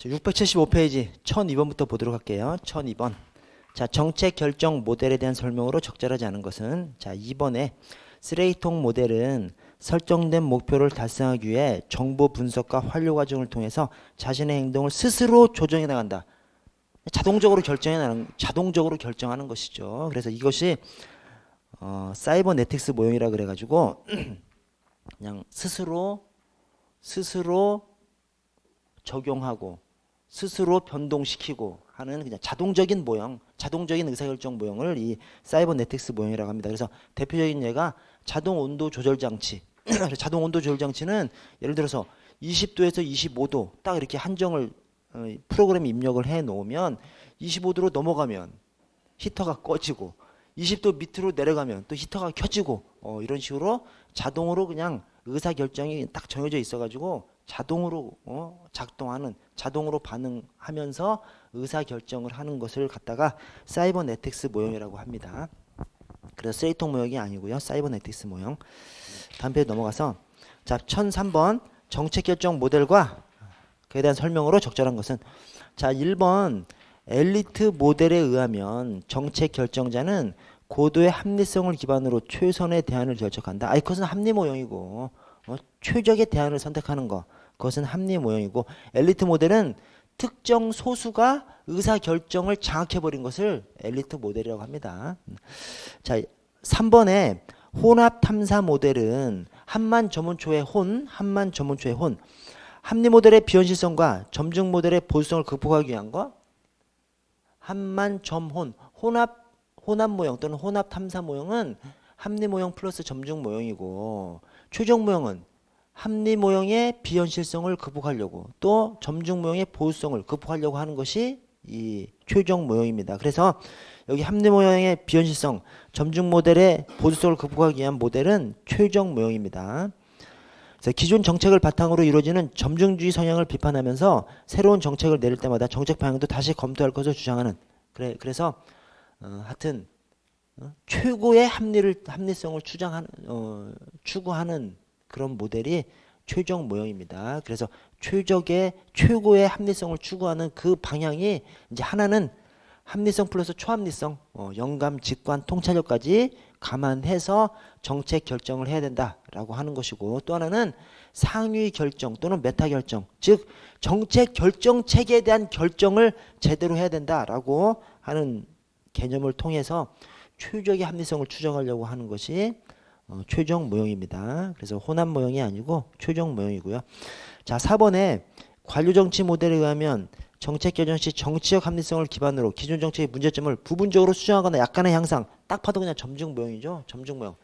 675페이지 1002번부터 보도록 할게요. 1002번. 자, 정책 결정 모델에 대한 설명으로 적절하지 않은 것은, 자, 2번에 쓰레기통 모델은 설정된 목표를 달성하기 위해 정보 분석과 완료 과정을 통해서 자신의 행동을 스스로 조정해 나간다. 자동적으로 결정하는 것이죠. 그래서 이것이 사이버네틱스 모형이라 그래가지고 그냥 스스로 적용하고 스스로 변동시키고 하는 그냥 자동적인 모형, 자동적인 의사결정 모형을 이 사이버네틱스 모형이라고 합니다. 그래서 대표적인 예가 자동 온도 조절 장치. 자동 온도 조절 장치는 예를 들어서 20도에서 25도 딱 이렇게 한정을 프로그램에 입력을 해 놓으면 25도로 넘어가면 히터가 꺼지고 20도 밑으로 내려가면 또 히터가 켜지고 이런 식으로 자동으로 그냥 의사결정이 딱 정해져 있어가지고 자동으로 작동하는, 자동으로 반응하면서 의사결정을 하는 것을 갖다가 사이버네틱스 모형이라고 합니다. 그래서 쓰레기통 모형이 아니고요, 사이버네틱스 모형. 다음 페이지 넘어가서, 자, 1003번 정책결정 모델과 그에 대한 설명으로 적절한 것은, 자, 1번 엘리트 모델에 의하면 정책 결정자는 고도의 합리성을 기반으로 최선의 대안을 결정한다. 그것은 합리 모형이고, 최적의 대안을 선택하는 거, 그것은 합리 모형이고, 엘리트 모델은 특정 소수가 의사 결정을 장악해버린 것을 엘리트 모델이라고 합니다. 자, 3번에 혼합 탐사 모델은 한만 점원초의 혼, 합리 모델의 비현실성과 점증 모델의 보수성을 극복하기 위한 거, 한만 점혼, 혼합 모형 또는 혼합 탐사 모형은 합리 모형 플러스 점증 모형이고, 최종 모형은 합리 모형의 비현실성을 극복하려고 또 점증 모형의 보수성을 극복하려고 하는 것이 이 최종 모형입니다. 그래서 여기 합리 모형의 비현실성, 점증 모델의 보수성을 극복하기 위한 모델은 최종 모형입니다. 그래서 기존 정책을 바탕으로 이루어지는 점증주의 성향을 비판하면서 새로운 정책을 내릴 때마다 정책 방향도 다시 검토할 것을 주장하는, 그래서 하여튼 최고의 합리성을 추구하는 그런 모델이 최종 모형입니다. 그래서 최고의 합리성을 추구하는 그 방향이 이제 하나는 합리성 플러스 초합리성, 영감, 직관, 통찰력까지 감안해서 정책 결정을 해야 된다라고 하는 것이고, 또 하나는 상위 결정 또는 메타 결정, 즉 정책 결정 체계에 대한 결정을 제대로 해야 된다라고 하는 개념을 통해서 최적의 합리성을 추정하려고 하는 것이 최종 모형입니다. 그래서 혼합 모형이 아니고 최종 모형이고요. 자, 4번에 관료정치 모델에 의하면 정책 결정 시 정치적 합리성을 기반으로 기존 정책의 문제점을 부분적으로 수정하거나 약간의 향상, 딱 봐도 그냥 점증 모형이죠. 점증 모형.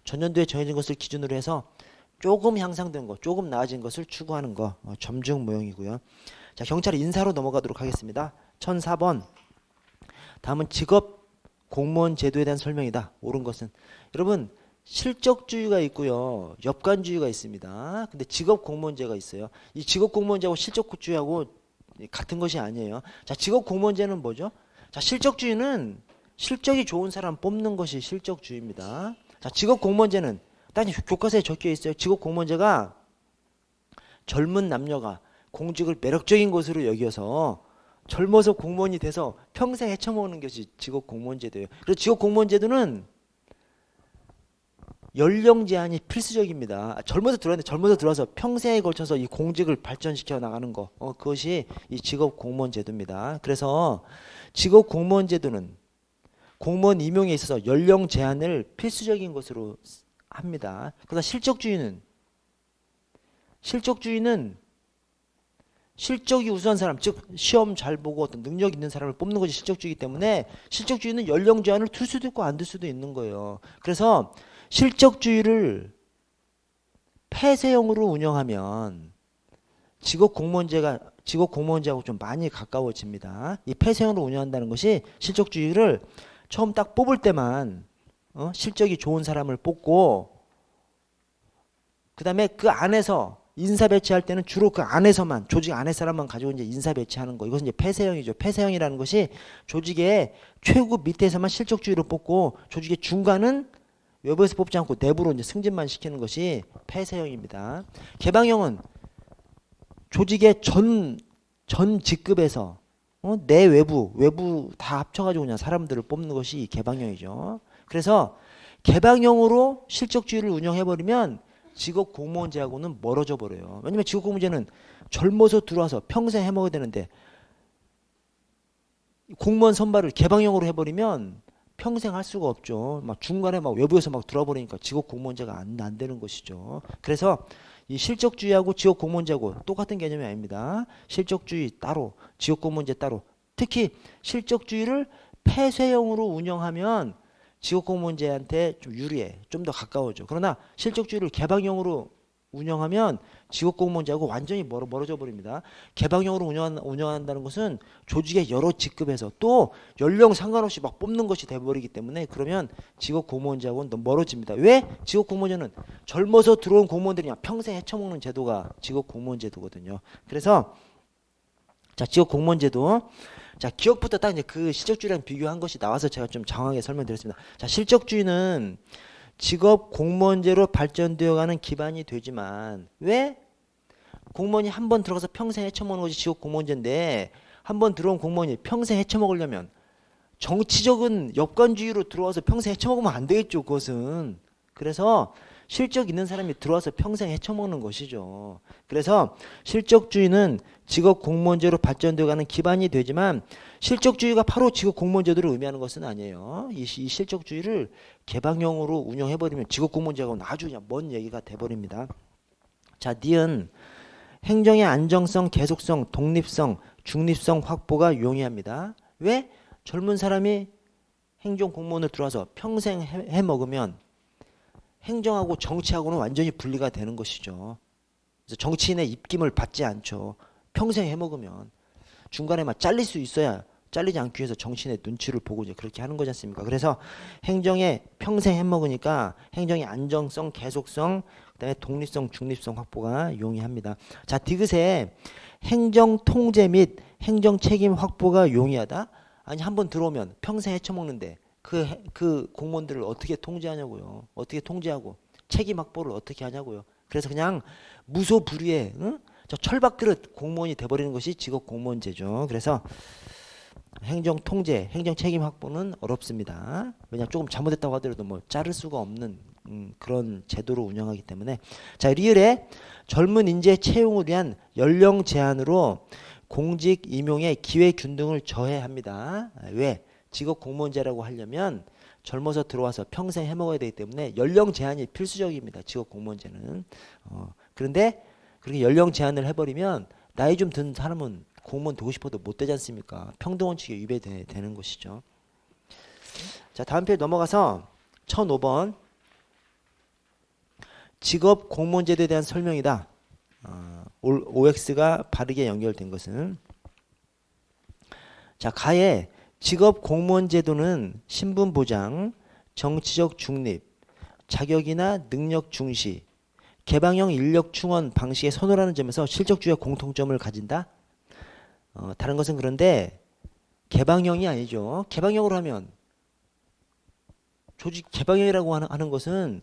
전년도에 정해진 것을 기준으로 해서 조금 향상된 것, 조금 나아진 것을 추구하는 거, 점증 모형이고요. 자, 경찰 인사로 넘어가도록 하겠습니다. 1004번. 다음은 직업 공무원 제도에 대한 설명이다. 옳은 것은, 여러분, 실적주의가 있고요, 엽관주의가 있습니다. 근데 직업 공무원제가 있어요. 이 직업 공무원제하고 실적주의하고 같은 것이 아니에요. 자, 직업 공무원제는 뭐죠? 자, 실적주의는 실적이 좋은 사람 뽑는 것이 실적주의입니다. 자, 직업 공무원제는 딱 교과서에 적혀 있어요. 직업 공무원제가 젊은 남녀가 공직을 매력적인 것으로 여겨서 젊어서 공무원이 돼서 평생 헤쳐먹는 것이 직업 공무원제도예요. 그래서 직업 공무원제도는 연령 제한이 필수적입니다. 젊어서 들어와서 평생에 걸쳐서 이 공직을 발전시켜 나가는 거, 그것이 이 직업 공무원 제도입니다. 그래서 직업 공무원 제도는 공무원 임용에 있어서 연령 제한을 필수적인 것으로 합니다. 그러나 실적주의는 실적이 우수한 사람, 즉 시험 잘 보고 어떤 능력 있는 사람을 뽑는 것이 실적주의이기 때문에 실적주의는 연령 제한을 둘 수도 있고 안 둘 수도 있는 거예요. 그래서 실적주의를 폐쇄형으로 운영하면 직업 공무원제하고 좀 많이 가까워집니다. 이 폐쇄형으로 운영한다는 것이 실적주의를 처음 딱 뽑을 때만 실적이 좋은 사람을 뽑고, 그 다음에 그 안에서 인사 배치할 때는 주로 그 안에서만, 조직 안에 사람만 가지고 이제 인사 배치하는 거, 이것은 이제 폐쇄형이죠. 폐쇄형이라는 것이 조직의 최고 밑에서만 실적주의로 뽑고 조직의 중간은 외부에서 뽑지 않고 내부로 이제 승진만 시키는 것이 폐쇄형입니다. 개방형은 조직의 전 전 직급에서 내외부, 외부 다 합쳐가지고 그냥 사람들을 뽑는 것이 개방형이죠. 그래서 개방형으로 실적주의를 운영해버리면 직업 공무원제하고는 멀어져 버려요. 왜냐면 직업 공무원제는 젊어서 들어와서 평생 해먹어야 되는데 공무원 선발을 개방형으로 해버리면 평생 할 수가 없죠. 막 중간에 막 외부에서 막 들어와 버리니까 직업 공무원제가 안 되는 것이죠. 그래서 이 실적주의하고 직업 공무원제하고 똑같은 개념이 아닙니다. 실적주의 따로, 직업 공무원제 따로. 특히 실적주의를 폐쇄형으로 운영하면 직업 공무원제한테 좀 유리해. 좀 더 가까워져. 그러나 실적주의를 개방형으로 운영하면 직업 공무원제하고 완전히 멀어져 버립니다. 개방형으로 운영한다는 것은 조직의 여러 직급에서 또 연령 상관없이 막 뽑는 것이 돼버리기 때문에 그러면 직업 공무원제하고는 너무 멀어집니다. 왜? 직업 공무원제는 젊어서 들어온 공무원들이 그냥 평생 헤쳐먹는 제도가 직업 공무원 제도거든요. 그래서 자, 직업 공무원 제도. 자, 기억부터 딱 이제 그 실적주의랑 비교한 것이 나와서 제가 좀 장황하게 설명드렸습니다. 자, 실적주의는 직업 공무원제로 발전되어가는 기반이 되지만 왜? 공무원이 한 번 들어가서 평생 헤쳐먹는 것이 직업 공무원제인데 한 번 들어온 공무원이 평생 헤쳐먹으려면 정치적인 역관주의로 들어와서 평생 헤쳐먹으면 안 되겠죠. 그것은. 그래서 실적 있는 사람이 들어와서 평생 헤쳐먹는 것이죠. 그래서 실적주의는 직업 공무원제로 발전되어가는 기반이 되지만 실적주의가 바로 직업 공무원제도를 의미하는 것은 아니에요. 이 실적주의를 개방형으로 운영해버리면 직업 공무원제하고는 아주 그냥 먼 얘기가 돼버립니다. 자, 니은 행정의 안정성, 계속성, 독립성, 중립성 확보가 용이합니다. 왜? 젊은 사람이 행정 공무원을 들어와서 평생 해먹으면 행정하고 정치하고는 완전히 분리가 되는 것이죠. 그래서 정치인의 입김을 받지 않죠. 평생 해먹으면 중간에 막 잘릴 수 있어야 잘리지 않기 위해서 정치인의 눈치를 보고 이제 그렇게 하는 거지 않습니까? 그래서 행정에 평생 해먹으니까 행정의 안정성, 계속성, 그다음에 독립성, 중립성 확보가 용이합니다. 자, 디귿에 행정 통제 및 행정 책임 확보가 용이하다. 아니 한번 들어오면 평생 헤쳐먹는데 그 공무원들을 어떻게 통제하냐고요. 어떻게 통제하고 책임 확보를 어떻게 하냐고요. 그래서 그냥 무소불위의 저 철밥그릇 공무원이 돼버리는 것이 직업 공무원제죠. 그래서 행정 통제, 행정 책임 확보는 어렵습니다. 왜냐 조금 잘못했다고 하더라도 뭐 자를 수가 없는 그런 제도로 운영하기 때문에. 자, 리을에 젊은 인재 채용을 위한 연령 제한으로 공직 임용의 기회 균등을 저해합니다. 왜? 직업 공무원제라고 하려면 젊어서 들어와서 평생 해먹어야 되기 때문에 연령 제한이 필수적입니다. 직업 공무원제는. 그런데 그렇게 연령 제한을 해버리면 나이 좀 든 사람은 공무원 되고 싶어도 못 되지 않습니까? 평등원칙에 위배되는 것이죠. 자, 다음 페이지 넘어가서 1005번 직업 공무원제도에 대한 설명이다. OX가 바르게 연결된 것은 자, 가에 직업 공무원 제도는 신분 보장, 정치적 중립, 자격이나 능력 중시, 개방형 인력 충원 방식에 선호하는 점에서 실적주의와 공통점을 가진다. 다른 것은 그런데 개방형이 아니죠. 개방형으로 하면 조직 개방형이라고 하는 것은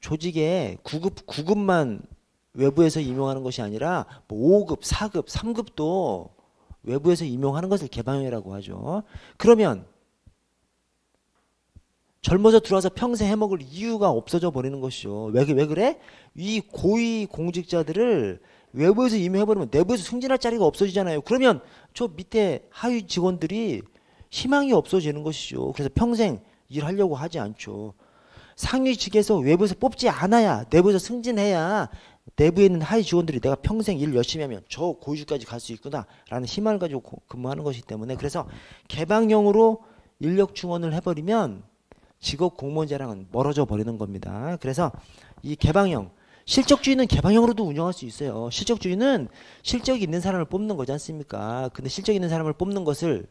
조직의 9급만 외부에서 임용하는 것이 아니라 뭐 5급, 4급, 3급도 외부에서 임용하는 것을 개방형이라고 하죠. 그러면 젊어서 들어와서 평생 해먹을 이유가 없어져 버리는 것이죠. 왜 그래? 이 고위 공직자들을 외부에서 임용해버리면 내부에서 승진할 자리가 없어지잖아요. 그러면 저 밑에 하위 직원들이 희망이 없어지는 것이죠. 그래서 평생 일하려고 하지 않죠. 상위직에서 외부에서 뽑지 않아야 내부에서 승진해야 내부에 있는 하위 직원들이 내가 평생 일 열심히 하면 저 고위직까지 갈 수 있구나 라는 희망을 가지고 근무하는 것이기 때문에 그래서 개방형으로 인력 충원을 해버리면 직업 공무원제랑은 멀어져 버리는 겁니다. 그래서 이 개방형 실적주의는 개방형으로도 운영할 수 있어요. 실적주의는 실적이 있는 사람을 뽑는 거지 않습니까? 근데 실적 있는 사람을 뽑는 것을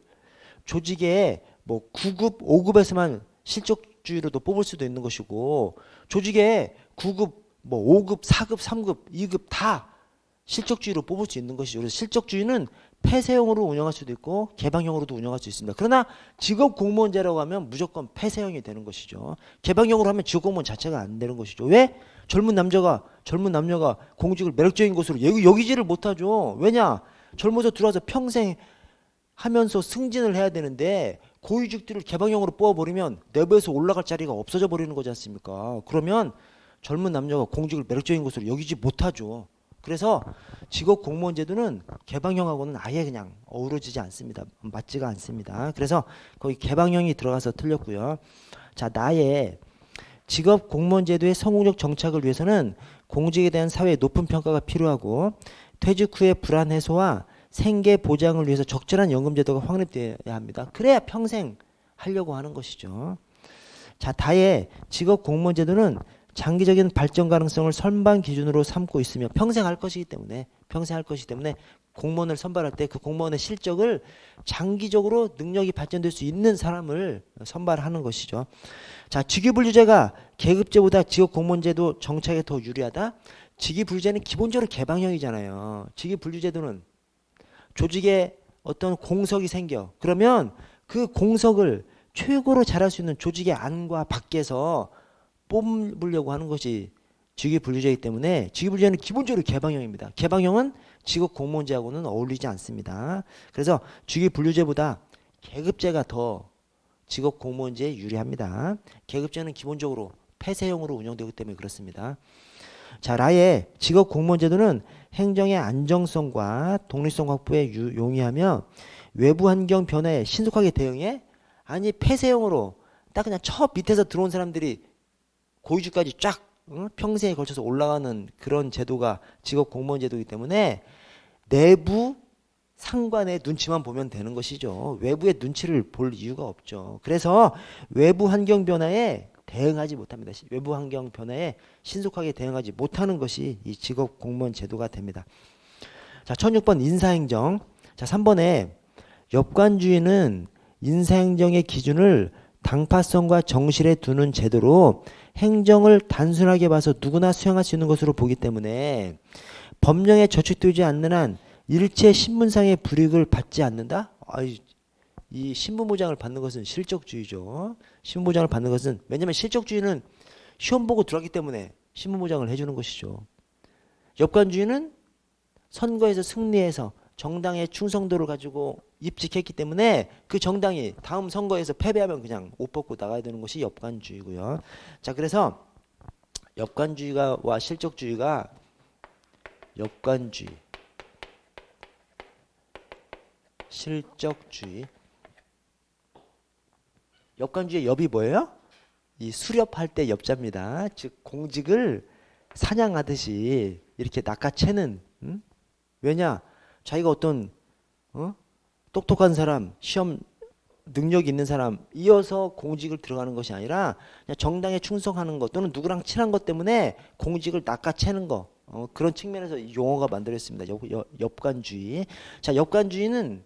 조직의 뭐 9급, 5급에서만 실적주의로도 뽑을 수도 있는 것이고 조직의 9급, 뭐 5급, 4급, 3급, 2급 다 실적주의로 뽑을 수 있는 것이죠. 그래서 실적주의는 폐쇄형으로 운영할 수도 있고 개방형으로도 운영할 수 있습니다. 그러나 직업 공무원제라고 하면 무조건 폐쇄형이 되는 것이죠. 개방형으로 하면 직업 공무원 자체가 안 되는 것이죠. 왜? 젊은 남녀가 공직을 매력적인 것으로 여기지를 못하죠. 왜냐? 젊어서 들어와서 평생 하면서 승진을 해야 되는데 고위직들을 개방형으로 뽑아버리면 내부에서 올라갈 자리가 없어져 버리는 거지 않습니까? 그러면 젊은 남녀가 공직을 매력적인 것으로 여기지 못하죠. 그래서 직업 공무원 제도는 개방형하고는 아예 그냥 어우러지지 않습니다. 맞지가 않습니다. 그래서 거기 개방형이 들어가서 틀렸고요. 자, 나의 직업 공무원 제도의 성공적 정착을 위해서는 공직에 대한 사회의 높은 평가가 필요하고 퇴직 후의 불안 해소와 생계 보장을 위해서 적절한 연금 제도가 확립되어야 합니다. 그래야 평생 하려고 하는 것이죠. 자, 다의 직업 공무원 제도는 장기적인 발전 가능성을 선발 기준으로 삼고 있으며 평생 할 것이기 때문에 공무원을 선발할 때 그 공무원의 실적을 장기적으로 능력이 발전될 수 있는 사람을 선발하는 것이죠. 자, 직위분류제가 계급제보다 직업 공무원 제도 정착에 더 유리하다. 직위분류제는 기본적으로 개방형이잖아요. 직위분류제도는 조직에 어떤 공석이 생겨. 그러면 그 공석을 최고로 잘할 수 있는 조직의 안과 밖에서 뽑으려고 하는 것이 직위분류제이기 때문에 직위분류제는 기본적으로 개방형입니다. 개방형은 직업 공무원제하고는 어울리지 않습니다. 그래서 직위분류제보다 계급제가 더 직업 공무원제에 유리합니다. 계급제는 기본적으로 폐쇄형으로 운영되기 때문에 그렇습니다. 자, 라의 직업 공무원 제도는 행정의 안정성과 독립성 확보에 용이하며 외부 환경 변화에 신속하게 대응해. 아니, 폐쇄형으로 딱 그냥 첫 밑에서 들어온 사람들이 고위직까지 쫙 평생에 걸쳐서 올라가는 그런 제도가 직업 공무원 제도이기 때문에 내부 상관의 눈치만 보면 되는 것이죠. 외부의 눈치를 볼 이유가 없죠. 그래서 외부 환경 변화에 대응하지 못합니다. 외부 환경 변화에 신속하게 대응하지 못하는 것이 이 직업 공무원 제도가 됩니다. 자, 1006번 인사행정. 자, 3번에 역관주의는 인사행정의 기준을 당파성과 정실에 두는 제도로 행정을 단순하게 봐서 누구나 수행할 수 있는 것으로 보기 때문에 법령에 저촉되지 않는 한 일체 신분상의 불이익을 받지 않는다? 이 신분보장을 받는 것은 실적주의죠. 신분보장을 받는 것은, 왜냐하면 실적주의는 시험 보고 들어가기 때문에 신분보장을 해주는 것이죠. 역관주의는 선거에서 승리해서 정당의 충성도를 가지고 입직했기 때문에 그 정당이 다음 선거에서 패배하면 그냥 옷 벗고 나가야 되는 것이 역관주의고요. 자, 그래서 역관주의와 실적주의가 역관주의, 실적주의. 역관주의 엽이 뭐예요? 이 수렵할 때 엽자입니다. 즉 공직을 사냥하듯이 이렇게 낚아채는. 왜냐? 자기가 어떤 똑똑한 사람, 시험 능력 있는 사람 이어서 공직을 들어가는 것이 아니라 그냥 정당에 충성하는 것 또는 누구랑 친한 것 때문에 공직을 낚아채는 거. 그런 측면에서 이 용어가 만들어졌습니다. 엽관주의. 자, 엽관주의는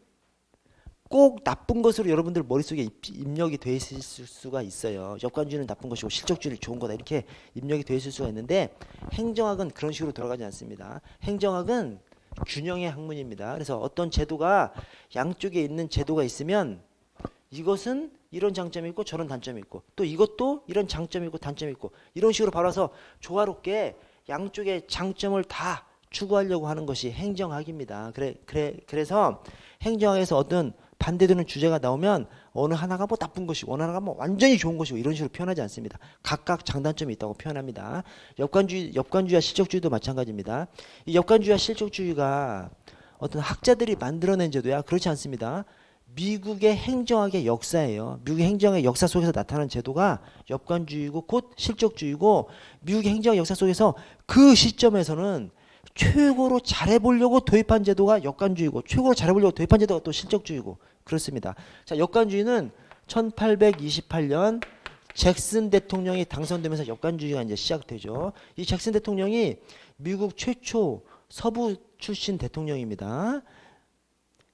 꼭 나쁜 것으로 여러분들 머릿속에 입력이 돼 있을 수가 있어요. 역관주의는 나쁜 것이고 실적주의는 좋은 거다 이렇게 입력이 돼 있을 수가 있는데 행정학은 그런 식으로 돌아가지 않습니다. 행정학은 균형의 학문입니다. 그래서 어떤 제도가 양쪽에 있는 제도가 있으면 이것은 이런 장점이 있고 저런 단점이 있고 또 이것도 이런 장점이 있고 단점이 있고 이런 식으로 바라서 조화롭게 양쪽의 장점을 다 추구하려고 하는 것이 행정학입니다. 그래서 행정학에서 어떤 반대되는 주제가 나오면 어느 하나가 뭐 나쁜 것이고 어느 하나가 뭐 완전히 좋은 것이고 이런 식으로 표현하지 않습니다. 각각 장단점이 있다고 표현합니다. 역관주의와 실적주의도 마찬가지입니다. 이 역관주의와 실적주의가 어떤 학자들이 만들어낸 제도야? 그렇지 않습니다. 미국의 행정학의 역사예요. 미국의 행정학의 역사 속에서 나타난 제도가 역관주의고 곧 실적주의고 미국의 행정학 역사 속에서 그 시점에서는 최고로 잘해보려고 도입한 제도가 역관주의고 최고로 잘해보려고 도입한 제도가 또 실적주의고 그렇습니다. 자, 역관주의는 1828년 잭슨 대통령이 당선되면서 역관주의가 이제 시작되죠. 이 잭슨 대통령이 미국 최초 서부 출신 대통령입니다.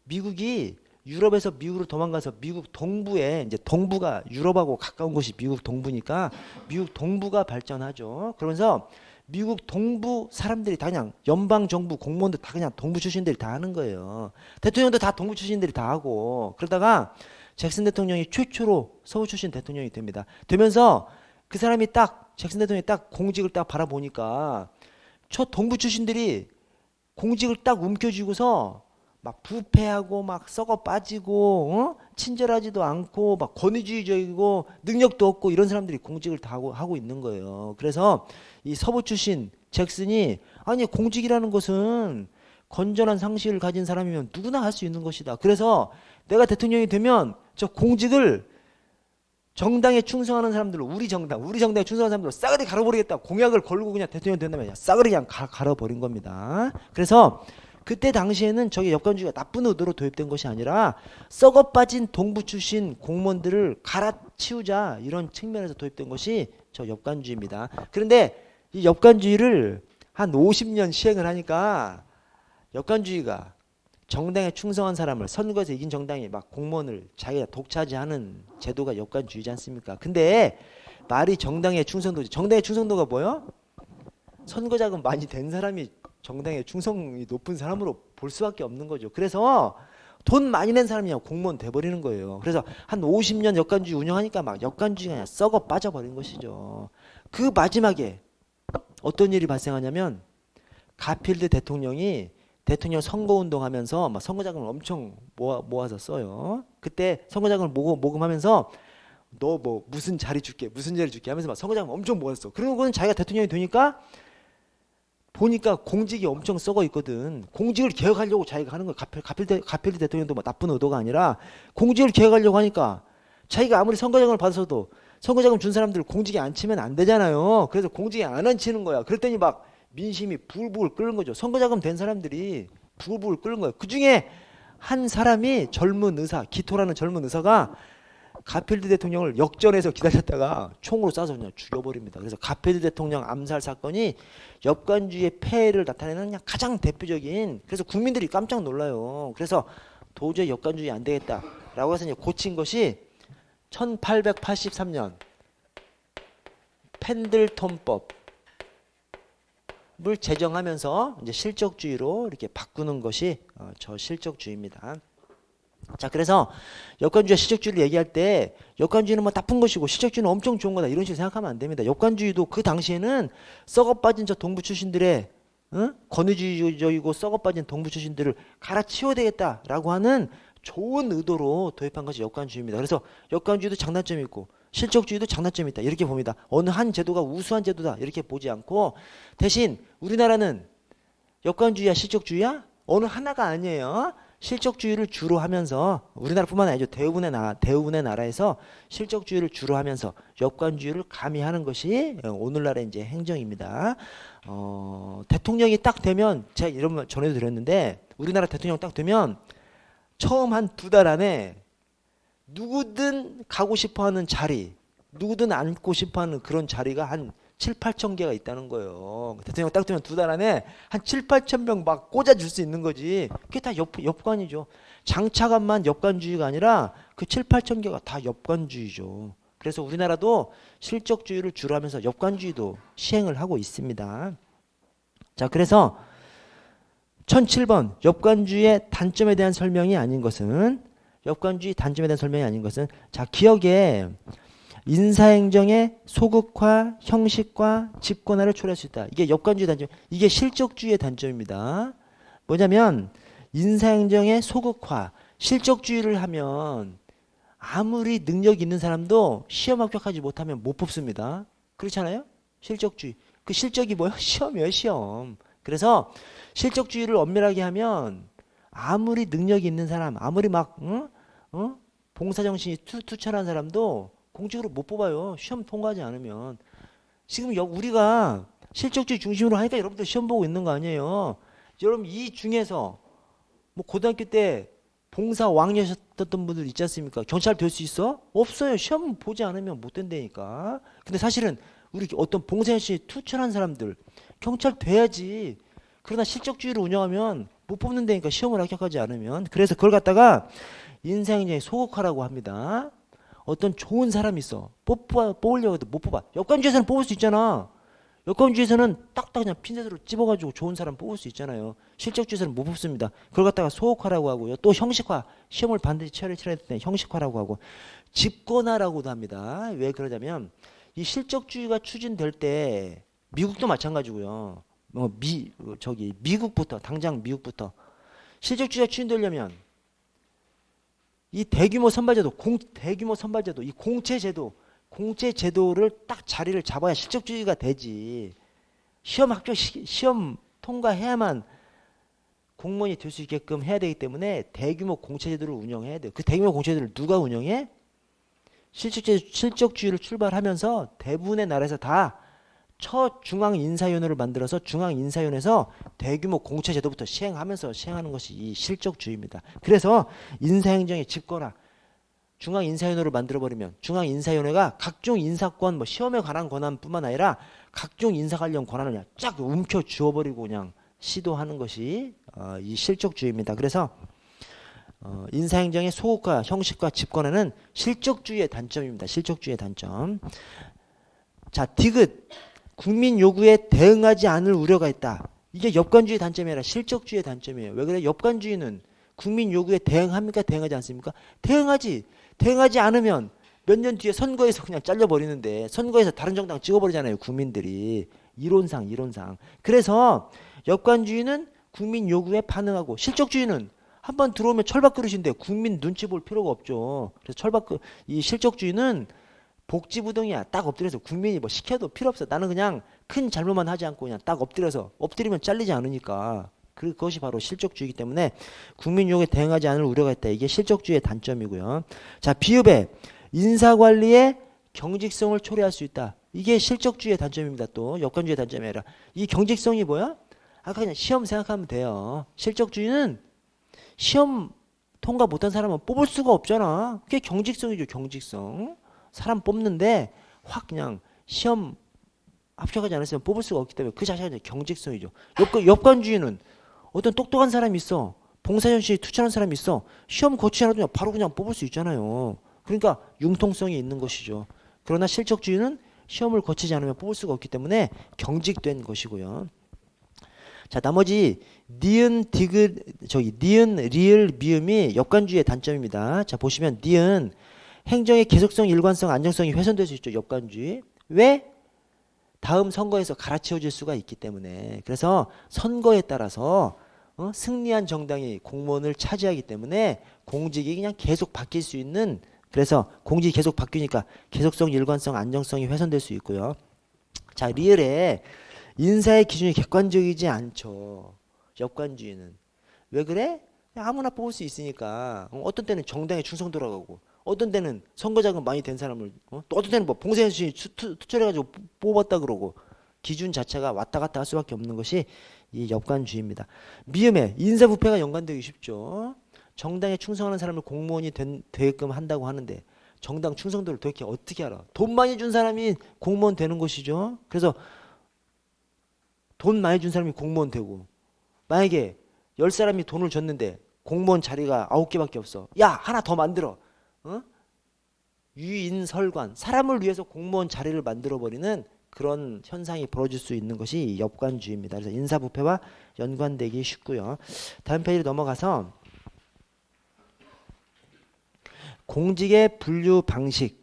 미국이 유럽에서 미국으로 도망가서 미국 동부에 이제 동부가 유럽하고 가까운 곳이 미국 동부니까 미국 동부가 발전하죠. 그러면서 미국 동부 사람들이 다 그냥 연방 정부 공무원들 다 그냥 동부 출신들이 다 하는 거예요. 대통령도 다 동부 출신들이 다 하고 그러다가 잭슨 대통령이 최초로 서부 출신 대통령이 됩니다. 되면서 그 사람이 딱 잭슨 대통령이 딱 공직을 딱 바라보니까 저 동부 출신들이 공직을 딱 움켜쥐고서 막 부패하고 막 썩어 빠지고 친절하지도 않고 막 권위주의적이고 능력도 없고 이런 사람들이 공직을 다 하고 있는 거예요. 그래서 이 서부 출신 잭슨이 아니 공직이라는 것은 건전한 상식을 가진 사람이면 누구나 할 수 있는 것이다. 그래서 내가 대통령이 되면 저 공직을 정당에 충성하는 사람들로 우리 정당에 충성하는 사람들로 싸그리 갈아버리겠다. 공약을 걸고 그냥 대통령 된다면 싸그리 그냥 갈아버린 겁니다. 그래서 그때 당시에는 저게 여권주의가 나쁜 의도로 도입된 것이 아니라 썩어 빠진 동부 출신 공무원들을 갈아치우자 이런 측면에서 도입된 것이 저 엽관주의입니다. 그런데 이 엽관주의를 한 50년 시행을 하니까 엽관주의가 정당에 충성한 사람을 선거에서 이긴 정당이 막 공무원을 자기가 독차지하는 제도가 엽관주의지 않습니까? 근데 말이 정당의 충성도지. 정당의 충성도가 뭐요? 선거 자금 많이 된 사람이 정당의 충성이 높은 사람으로 볼 수밖에 없는 거죠. 그래서 돈 많이 낸 사람이 그냥 공무원 돼버리는 거예요. 그래서 한 50년 엽관주의 운영하니까 막 엽관주의가 그냥 썩어 빠져버린 것이죠. 그 마지막에 어떤 일이 발생하냐면 가필드 대통령이 대통령 선거운동하면서 막 선거자금을 엄청 모아서 써요. 그때 선거자금을 모금하면서 너 뭐 무슨 자리 줄게 하면서 막 선거자금 엄청 모았어. 그러고는 자기가 대통령이 되니까 보니까 공직이 엄청 썩어 있거든. 공직을 개혁하려고 자기가 하는 거야. 가필드 대통령도 막 나쁜 의도가 아니라 공직을 개혁하려고 하니까 자기가 아무리 선거자금을 받아서도 선거자금 준 사람들을 공직에 앉히면 안 되잖아요. 그래서 공직에 안 앉히는 거야. 그랬더니 막 민심이 부글부글 끓는 거죠. 선거자금 된 사람들이 부글부글 끓는 거예요. 그 중에 한 사람이 젊은 의사, 기토라는 젊은 의사가 가필드 대통령을 역전해서 기다렸다가 총으로 쏴서 그냥 죽여버립니다. 그래서 가필드 대통령 암살 사건이 엽관주의의 폐해를 나타내는 그냥 가장 대표적인, 그래서 국민들이 깜짝 놀라요. 그래서 도저히 엽관주의 안 되겠다라고 해서 이제 고친 것이 1883년 펜들턴법 을 제정하면서 이제 실적주의로 이렇게 바꾸는 것이 저 실적주의입니다. 자, 그래서 역관주의와 실적주의를 얘기할 때 역관주의는 뭐 나쁜 것이고 실적주의는 엄청 좋은 거다 이런 식으로 생각하면 안 됩니다. 역관주의도 그 당시에는 썩어 빠진 저 동부 출신들의 권위주의적이고 썩어 빠진 동부 출신들을 갈아치워야 되겠다라고 하는 좋은 의도로 도입한 것이 역관주의입니다. 그래서 역관주의도 장단점이 있고 실적주의도 장단점이 있다 이렇게 봅니다. 어느 한 제도가 우수한 제도다 이렇게 보지 않고 대신 우리나라는 역관주의야 실적주의야? 어느 하나가 아니에요. 실적주의를 주로 하면서 우리나라뿐만 아니죠. 대부분의 나라에서 실적주의를 주로 하면서 역관주의를 가미하는 것이 오늘날의 이제 행정입니다. 대통령이 딱 되면 제가 이런 말 전에도 드렸는데 우리나라 대통령 딱 되면 처음 한 2달 안에 누구든 가고 싶어하는 자리, 누구든 앉고 싶어하는 그런 자리가 한 7, 8천 개가 있다는 거예요. 대통령 딱 되면 2달 안에 한 7, 8천 명 막 꽂아줄 수 있는 거지. 그게 다 엽관이죠. 장차관만 엽관주의가 아니라 그 7, 8천 개가 다 엽관주의죠. 그래서 우리나라도 실적주의를 주로 하면서 엽관주의도 시행을 하고 있습니다. 자, 그래서 1007번 엽관주의의 단점에 대한 설명이 아닌 것은 엽관주의 단점에 대한 설명이 아닌 것은 자 기억에 인사행정의 소극화, 형식화, 집권화를 초래할 수 있다. 이게 엽관주의 단점, 이게 실적주의의 단점입니다. 뭐냐면 인사행정의 소극화, 실적주의를 하면 아무리 능력 있는 사람도 시험 합격하지 못하면 못 뽑습니다. 그렇잖아요? 실적주의. 그 실적이 뭐예요? 시험이에요, 시험. 그래서 실적주의를 엄밀하게 하면 아무리 능력이 있는 사람, 아무리 막 봉사정신이 투철한 사람도 공직으로 못 뽑아요. 시험 통과하지 않으면. 지금 우리가 실적주의 중심으로 하니까 여러분들 시험 보고 있는 거 아니에요. 여러분 이 중에서 뭐 고등학교 때 봉사 왕이셨던 분들 있지 않습니까? 경찰 될 수 있어? 없어요. 시험 보지 않으면 못 된다니까. 근데 사실은 우리 어떤 봉사정신이 투철한 사람들 경찰 돼야지. 그러나 실적주의를 운영하면 못 뽑는다니까 시험을 합격하지 않으면. 그래서 그걸 갖다가 인사행정의 소극화라고 합니다. 어떤 좋은 사람이 있어. 뽑으려고 해도 못 뽑아. 여권주에서는 뽑을 수 있잖아. 여권주에서는 딱딱 그냥 핀셋으로 찝어가지고 좋은 사람 뽑을 수 있잖아요. 실적주에서는 못 뽑습니다. 그걸 갖다가 소극화라고 하고요. 또 형식화. 시험을 반드시 치러야 때 형식화라고 하고 집권화라고도 합니다. 왜 그러냐면 이 실적주의가 추진될 때 미국도 마찬가지고요. 미국부터 당장 미국부터 실적주의가 추진되려면 이 대규모 선발제도, 대규모 선발제도, 이 공채제도를 딱 자리를 잡아야 실적주의가 되지. 시험 통과해야만 공무원이 될 수 있게끔 해야 되기 때문에 대규모 공채제도를 운영해야 돼요. 그 대규모 공채제도를 누가 운영해? 실적주의를 출발하면서 대부분의 나라에서 다 중앙인사위원회를 만들어서 중앙인사위원회에서 대규모 공채제도부터 시행하는 것이 이 실적주의입니다. 그래서 인사행정의 집권화, 중앙인사위원회를 만들어버리면 중앙인사위원회가 각종 인사권, 시험에 관한 권한뿐만 아니라 각종 인사 관련 권한을 그냥 쫙 움켜쥐어버리고 그냥 시도하는 것이 이 실적주의입니다. 그래서 인사행정의 소극화, 형식화, 집권화는 실적주의의 단점입니다. 실적주의의 단점. 자, 디귿. 국민 요구에 대응하지 않을 우려가 있다. 이게 엽관주의 단점이 아니라 실적주의의 단점이에요. 왜 그래? 엽관주의는 국민 요구에 대응합니까? 대응하지 않습니까? 대응하지. 대응하지 않으면 몇 년 뒤에 선거에서 그냥 잘려버리는데 선거에서 다른 정당 찍어버리잖아요. 국민들이. 이론상. 그래서 엽관주의는 국민 요구에 반응하고 실적주의는 한번 들어오면 철밥 그릇인데 국민 눈치 볼 필요가 없죠. 그래서 이 실적주의는 복지부동이야. 딱 엎드려서 국민이 뭐 시켜도 필요 없어. 나는 그냥 큰 잘못만 하지 않고 그냥 딱 엎드리면 잘리지 않으니까. 그것이 바로 실적주의이기 때문에 국민 요구에 대응하지 않을 우려가 있다. 이게 실적주의의 단점이고요. 자, 비읍에 인사관리의 경직성을 초래할 수 있다. 이게 실적주의의 단점입니다. 또 역관주의의 단점이 아니라 이 경직성이 뭐야? 아까 그냥 시험 생각하면 돼요. 실적주의는 시험 통과 못한 사람은 뽑을 수가 없잖아. 그게 경직성이죠. 경직성. 사람 뽑는데 확 그냥 시험 합격하지 않았으면 뽑을 수가 없기 때문에 그 자체가 경직성이죠. 엽관주의는 어떤 똑똑한 사람이 있어. 봉사연수에 투철한 사람이 있어. 시험 거치지 않아도 바로 그냥 뽑을 수 있잖아요. 그러니까 융통성이 있는 것이죠. 그러나 실적주의는 시험을 거치지 않으면 뽑을 수가 없기 때문에 경직된 것이고요. 자, 나머지 니은, 리을, 미음이 엽관주의의 단점입니다. 자, 보시면 니은 행정의 계속성, 일관성, 안정성이 훼손될 수 있죠. 엽관주의. 왜? 다음 선거에서 갈아치워질 수가 있기 때문에. 그래서 선거에 따라서 승리한 정당이 공무원을 차지하기 때문에 공직이 그냥 계속 바뀔 수 있는, 그래서 공직이 계속 바뀌니까 계속성, 일관성, 안정성이 훼손될 수 있고요. 자, 리을에 인사의 기준이 객관적이지 않죠. 엽관주의는. 왜 그래? 아무나 뽑을 수 있으니까. 어떤 때는 정당에 충성도라고 하고 어떤 때는 선거자금 많이 된 사람을 또 어떤 때는 뭐 봉사연수위 투철해가지고 뽑았다 그러고 기준 자체가 왔다 갔다 할 수밖에 없는 것이 이 엽관주의입니다. 미음에 인사부패가 연관되기 쉽죠. 정당에 충성하는 사람을 공무원이 되게끔 한다고 하는데 정당 충성도를 도대체 어떻게 알아? 돈 많이 준 사람이 공무원 되는 것이죠. 그래서 돈 많이 준 사람이 공무원 되고 만약에 10사람이 돈을 줬는데 공무원 자리가 9개밖에 없어. 야, 하나 더 만들어. 유인설관, 사람을 위해서 공무원 자리를 만들어버리는 그런 현상이 벌어질 수 있는 것이 엽관주의입니다. 그래서 인사부패와 연관되기 쉽고요. 다음 페이지로 넘어가서 공직의 분류 방식.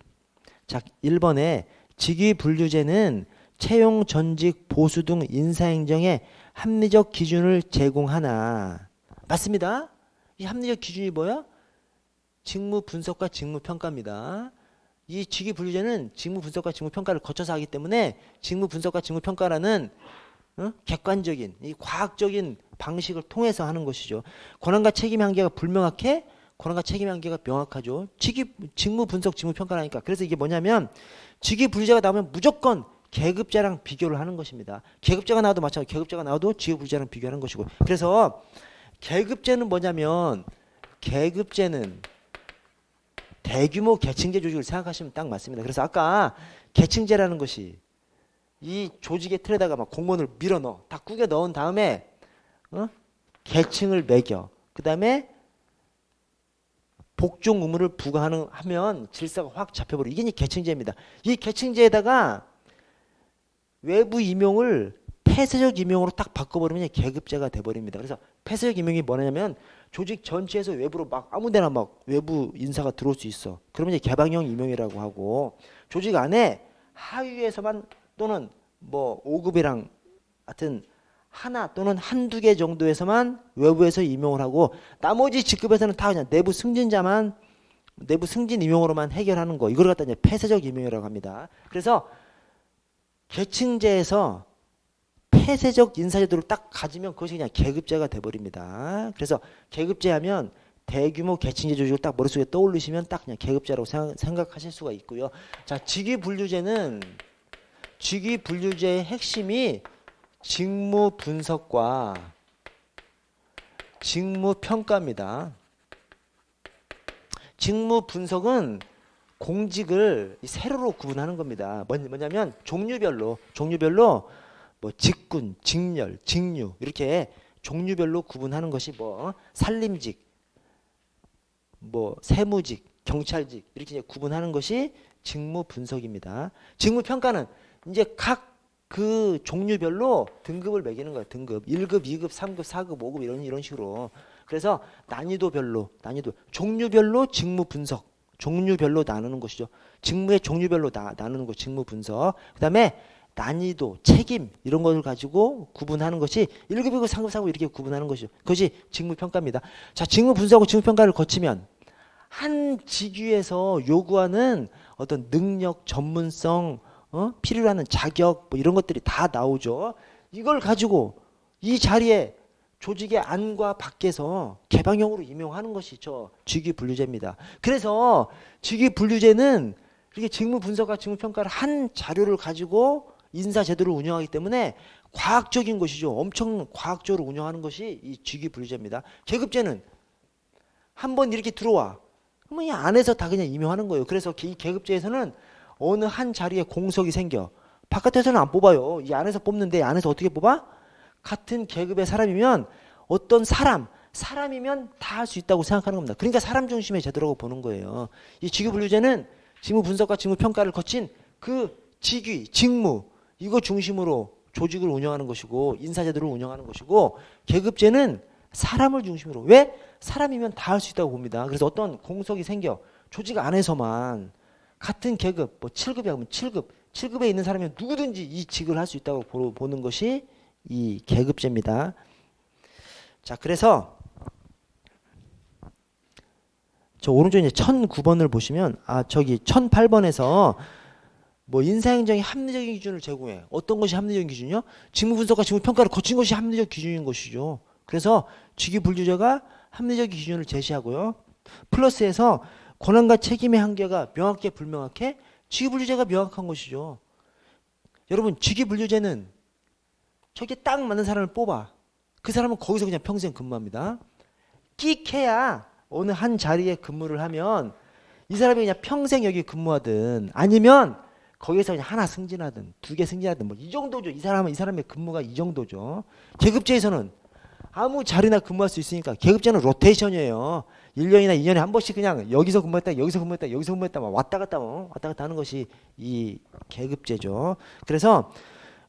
자, 1번에 직위분류제는 채용, 전직, 보수 등 인사행정의 합리적 기준을 제공하나. 맞습니다. 이 합리적 기준이 뭐야? 직무 분석과 직무 평가입니다. 이 직위분류제는 직무 분석과 직무 평가를 거쳐서 하기 때문에 직무 분석과 직무 평가라는 객관적인 이 과학적인 방식을 통해서 하는 것이죠. 권한과 책임의 한계가 불명확해? 권한과 책임의 한계가 명확하죠. 직무 분석, 직무 평가라니까. 그래서 이게 뭐냐면 직위분류제가 나오면 무조건 계급제랑 비교를 하는 것입니다. 계급제가 나와도 마찬가지로 계급제가 나와도 직위분류제랑 비교하는 것이고. 그래서 계급제는 뭐냐면 계급제는 대규모 계층제 조직을 생각하시면 딱 맞습니다. 그래서 아까 계층제라는 것이 이 조직의 틀에다가 막 공무원을 밀어 넣어. 다 꾸겨 넣은 다음에 계층을 매겨. 그 다음에 복종 의무를 부과하면 질서가 확 잡혀버려. 이게 계층제입니다. 이 계층제에다가 외부 임용을 폐쇄적 임용으로 딱 바꿔버리면 계급제가 돼버립니다. 그래서 폐쇄적 임용이 뭐냐면 조직 전체에서 외부로 막 아무데나 막 외부 인사가 들어올 수 있어. 그러면 이제 개방형 임용이라고 하고, 조직 안에 하위에서만 또는 뭐 5급이랑 하여튼 하나 또는 한두 개 정도에서만 외부에서 임용을 하고 나머지 직급에서는 다 그냥 내부 승진자만 내부 승진 임용으로만 해결하는 거. 이걸 갖다 이제 폐쇄적 임용이라고 합니다. 그래서 계층제에서 폐쇄적 인사제도를 딱 가지면 그것이 그냥 계급제가 돼버립니다. 그래서 계급제 하면 대규모 계층제 조직을 딱 머릿속에 떠올리시면 딱 그냥 계급제라고 생각하실 수가 있고요. 자, 직위분류제는 직위분류제의 핵심이 직무 분석과 직무 평가입니다. 직무 분석은 공직을 세로로 구분하는 겁니다. 뭐냐면 종류별로 뭐 직군, 직렬, 직류 이렇게 종류별로 구분하는 것이 뭐 산림직, 뭐 세무직, 경찰직 이렇게 이제 구분하는 것이 직무 분석입니다. 직무 평가는 이제 각 그 종류별로 등급을 매기는 거예요. 등급 1급, 2급, 3급, 4급, 5급 이런 식으로. 그래서 난이도별로 종류별로 직무 분석, 종류별로 나누는 것이죠. 직무의 종류별로 나누는 거 직무 분석. 그다음에 난이도, 책임 이런 것을 가지고 구분하는 것이 1급, 2급, 3급, 4급 이렇게 구분하는 것이죠. 그것이 직무 평가입니다. 자, 직무 분석하고 직무 평가를 거치면 한 직위에서 요구하는 어떤 능력, 전문성, 필요로 하는 자격 뭐 이런 것들이 다 나오죠. 이걸 가지고 이 자리에 조직의 안과 밖에서 개방형으로 임용하는 것이 저 직위분류제입니다. 그래서 직위분류제는 이렇게 직무 분석과 직무 평가를 한 자료를 가지고 인사 제도를 운영하기 때문에 과학적인 것이죠. 엄청 과학적으로 운영하는 것이 이 직위분류제입니다. 계급제는 한번 이렇게 들어와. 그러면 이 안에서 다 그냥 임용하는 거예요. 그래서 이 계급제에서는 어느 한 자리에 공석이 생겨. 바깥에서는 안 뽑아요. 이 안에서 뽑는데 안에서 어떻게 뽑아? 같은 계급의 사람이면 어떤 사람이면 다 할 수 있다고 생각하는 겁니다. 그러니까 사람 중심의 제도라고 보는 거예요. 이 직위분류제는 직무 분석과 직무 평가를 거친 그 직위, 직무 이거 중심으로 조직을 운영하는 것이고 인사제도를 운영하는 것이고 계급제는 사람을 중심으로 왜? 사람이면 다 할 수 있다고 봅니다. 그래서 어떤 공석이 생겨 조직 안에서만 같은 계급 뭐 7급이 하면 7급에 있는 사람이면 누구든지 이 직을 할 수 있다고 보는 것이 이 계급제입니다. 자, 그래서 저 오른쪽에 1009번을 보시면 저기 1008번에서 뭐 인사행정의 합리적인 기준을 제공해. 어떤 것이 합리적인 기준이요? 직무 분석과 직무 평가를 거친 것이 합리적 기준인 것이죠. 그래서 직위분류제가 합리적 기준을 제시하고요. 플러스에서 권한과 책임의 한계가 명확해 불명확해? 직위분류제가 명확한 것이죠. 여러분 직위분류제는 저게 딱 맞는 사람을 뽑아. 그 사람은 거기서 그냥 평생 근무합니다. 끽해야 어느 한 자리에 근무를 하면 이 사람이 그냥 평생 여기 근무하든 아니면 거기서 그냥 하나 승진하든 두 개 승진하든 뭐 이 정도죠. 이 사람의 근무가 이 정도죠. 계급제에서는 아무 자리나 근무할 수 있으니까 계급제는 로테이션이에요. 1년이나 2년에 한 번씩 그냥 여기서 근무했다 여기서 근무했다 여기서 근무했다 막 왔다 갔다 하는 것이 이 계급제죠. 그래서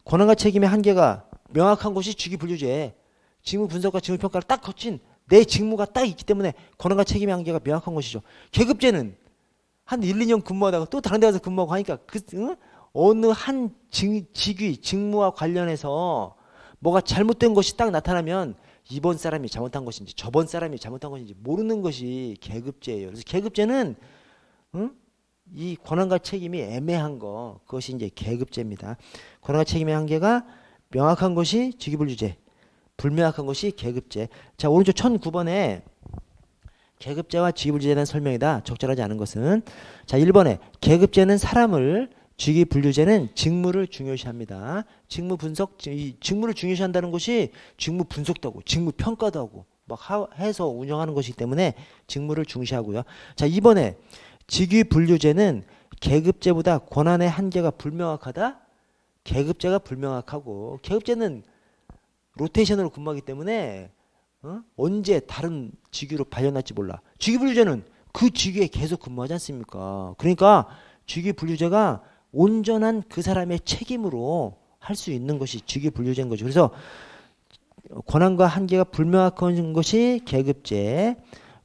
권한과 책임의 한계가 명확한 것이 직위분류제. 직무 분석과 직무 평가를 딱 거친 내 직무가 딱 있기 때문에 권한과 책임의 한계가 명확한 것이죠. 계급제는 한 1, 2년 근무하다가 또 다른 데 가서 근무하고 하니까 어느 한 직위, 직무와 관련해서 뭐가 잘못된 것이 딱 나타나면 이번 사람이 잘못한 것인지 저번 사람이 잘못한 것인지 모르는 것이 계급제예요. 그래서 계급제는 이 권한과 책임이 애매한 거 그것이 이제 계급제입니다. 권한과 책임의 한계가 명확한 것이 직위분류제, 불명확한 것이 계급제. 자, 오른쪽 1009번에 계급제와 직위분류제에 대한 설명이다. 적절하지 않은 것은 자 1번에 계급제는 사람을 직위분류제는 직무를 중요시합니다. 직무 분석, 직무를 중요시한다는 것이 직무 분석도 하고 직무 평가도 하고 막 해서 운영하는 것이기 때문에 직무를 중시하고요. 자 2번에 직위분류제는 계급제보다 권한의 한계가 불명확하다. 계급제가 불명확하고 계급제는 로테이션으로 근무하기 때문에 언제 다른 직위로 발령날지 몰라. 직위분류제는 그 직위에 계속 근무하지 않습니까? 그러니까 직위분류제가 온전한 그 사람의 책임으로 할 수 있는 것이 직위분류제인 거죠. 그래서 권한과 한계가 불명확한 것이 계급제,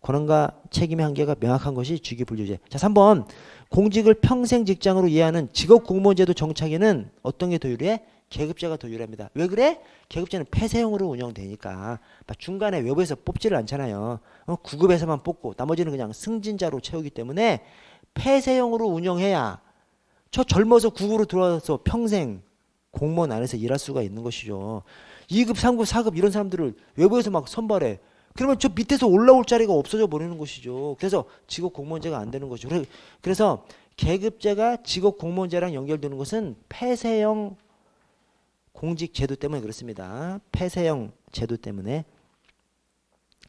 권한과 책임의 한계가 명확한 것이 직위분류제. 자, 3번 공직을 평생 직장으로 이해하는 직업공무원제도 정착에는 어떤 게 더 유리해? 계급제가 더 유리합니다. 왜 그래? 계급제는 폐쇄형으로 운영되니까 중간에 외부에서 뽑지를 않잖아요. 9급에서만 뽑고 나머지는 그냥 승진자로 채우기 때문에 폐쇄형으로 운영해야 저 젊어서 9급으로 들어와서 평생 공무원 안에서 일할 수가 있는 것이죠. 2급, 3급, 4급 이런 사람들을 외부에서 막 선발해. 그러면 저 밑에서 올라올 자리가 없어져 버리는 것이죠. 그래서 직업 공무원제가 안 되는 거죠. 그래서 계급제가 직업 공무원제랑 연결되는 것은 폐쇄형 공직 제도 때문에 그렇습니다. 폐쇄형 제도 때문에.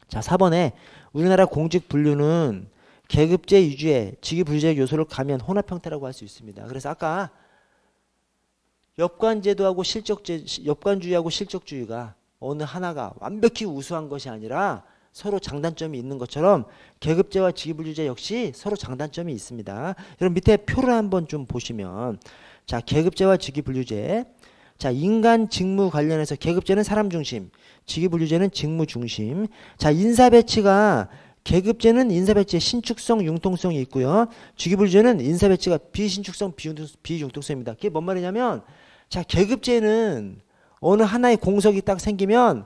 자, 4번에 우리나라 공직 분류는 계급제 위주의 직위분리적 요소를 가미한 혼합 형태라고 할 수 있습니다. 그래서 아까 엽관제도하고 엽관주의하고 실적주의가 어느 하나가 완벽히 우수한 것이 아니라 서로 장단점이 있는 것처럼 계급제와 직위분리제 역시 서로 장단점이 있습니다. 여러분 밑에 표를 한번 좀 보시면, 자, 계급제와 직위분리제. 자, 인간 직무 관련해서 계급제는 사람 중심, 직위분리제는 직무 중심. 자, 인사배치가 계급제는 인사배치의 신축성, 융통성이 있고요. 직위분리제는 인사배치가 비신축성, 비융통성입니다. 그게 뭔 말이냐면, 자, 계급제는 어느 하나의 공석이 딱 생기면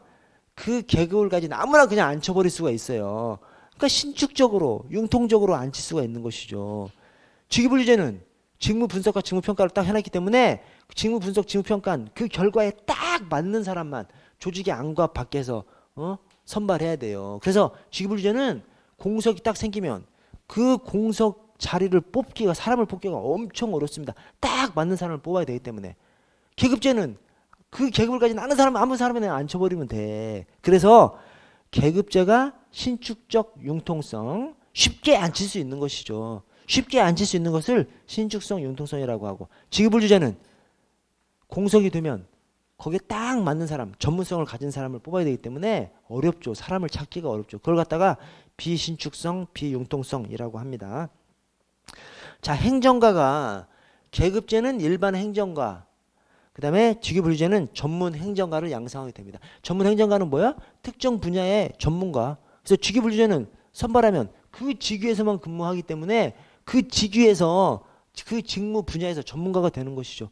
그 계급을 가진 아무나 그냥 앉혀버릴 수가 있어요. 그러니까 신축적으로, 융통적으로 앉힐 수가 있는 것이죠. 직위분리제는 직무 분석과 직무 평가를 딱 해놨기 때문에 직무 분석, 직무 평가는 그 결과에 딱 맞는 사람만 조직의 안과 밖에서 선발해야 돼요. 그래서 직위분리제는 공석이 딱 생기면 그 공석 자리를 뽑기가, 사람을 뽑기가 엄청 어렵습니다. 딱 맞는 사람을 뽑아야 되기 때문에. 계급제는 그 계급을 가진 아무 사람에 앉혀버리면 돼. 그래서 계급제가 신축적 융통성, 쉽게 앉힐 수 있는 것이죠. 쉽게 앉힐 수 있는 것을 신축성, 융통성이라고 하고, 직위분리제는 공석이 되면 거기에 딱 맞는 사람, 전문성을 가진 사람을 뽑아야 되기 때문에 어렵죠. 사람을 찾기가 어렵죠. 그걸 갖다가 비신축성, 비융통성이라고 합니다. 자, 행정가가 계급제는 일반 행정가, 그 다음에 직위분리제는 전문 행정가를 양성하게 됩니다. 전문 행정가는 뭐야? 특정 분야의 전문가. 그래서 직위분리제는 선발하면 그 직위에서만 근무하기 때문에 그 직위에서, 그 직무 분야에서 전문가가 되는 것이죠.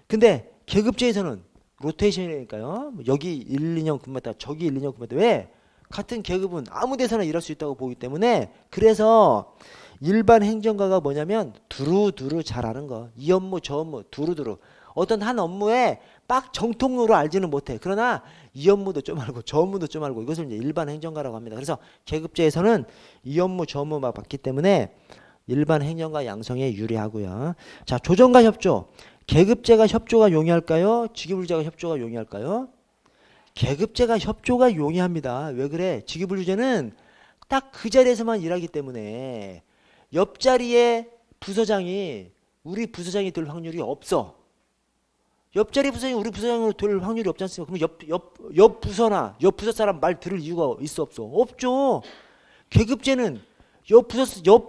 근데 계급제에서는 로테이션이니까요. 여기 1, 2년 근무했다, 저기 1, 2년 근무했다. 왜? 같은 계급은 아무 데서나 일할 수 있다고 보기 때문에. 그래서 일반 행정가가 뭐냐면 두루두루 잘하는 거. 이 업무 저 업무 두루두루. 어떤 한 업무에 빡 정통으로 알지는 못해. 그러나 이 업무도 좀 알고 저 업무도 좀 알고, 이것을 이제 일반 행정가라고 합니다. 그래서 계급제에서는 이 업무 저 업무 막 받기 때문에 일반 행정가 양성에 유리하고요. 자, 조정과 협조. 계급제가 협조가 용이할까요? 직위분리제가 협조가 용이할까요? 계급제가 협조가 용이합니다. 왜 그래? 직위분리제는 딱 그 자리에서만 일하기 때문에 옆자리에 부서장이 우리 부서장이 될 확률이 없어. 옆자리 부서장이 우리 부서장으로 될 확률이 없지 않습니까? 그럼 옆 부서나 옆 부서 사람 말 들을 이유가 있어 없어? 없죠. 계급제는 옆